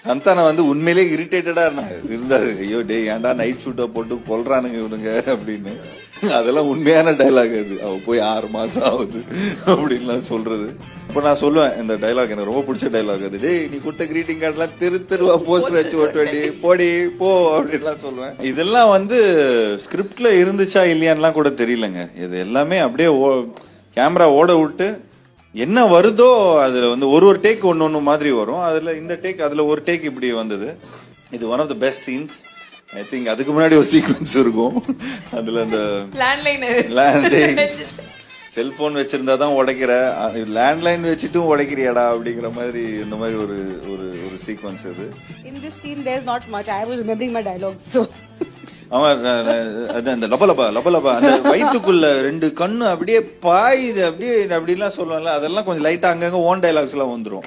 சந்தானா வந்து உண்மையிலே இரிட்டேட்டடா இருந்தாரு. ஐயோ டே ஏன்டா நைட் ஷூட்டை போட்டு கொல்றானுங்க இவனுங்க அப்படின்னு. அதெல்லாம் உண்மையான டைலாக். அது அவ போய் 6 மாசம் ஆகுது அப்படின்லாம் சொல்றது. இப்போ நான் சொல்லுவேன் இந்த டைலாக் எனக்கு ரொம்ப பிடிச்ச டைலாக். அது டேய் நீ கொடுத்த கிரீட்டிங் கார்டெல்லாம் தெருவா போஸ்டர் வச்சு ஓட்ட வேண்டி போடி போ அப்படின்லாம் சொல்லுவேன். இதெல்லாம் வந்து ஸ்கிரிப்ட்ல இருந்துச்சா இல்லையான்லாம் கூட தெரியலங்க. இது எல்லாமே அப்படியே கேமரா ஓட விட்டு என்ன வருதோ அதுல வந்து ஒரு டேக் ஒன்னு மாதிரி வரும். அதுல இந்த டேக் அதுல ஒரு டேக் இப்படி வந்தது. இது one of the best scenes. I think அதுக்கு முன்னாடி ஒரு சீக்வன்ஸ் இருக்கும். அதுல அந்த லேண்ட்லைன் செல்போன் வச்சிருந்தா தான் உடைக்கிற, லேண்ட்லைன் வச்சுட்டும் உடைக்கிறியாடா அப்படிங்கிற மாதிரி இந்த மாதிரி ஒரு ஒரு ஒரு சீக்வன்ஸ் இது. In this scene there's not much. I was remembering my dialogues. So ஆமா அது அந்த லபலபா அந்த வயிற்றுக்குள்ள 2 கண்ணு அப்படியே பாயுது அப்படியே அப்படிலாம் சொல்லுவாங்கல்ல, அதெல்லாம் கொஞ்சம் லைட்டா அங்கங்க ஓன் டைலாக்ஸ் எல்லாம் வந்துரும்.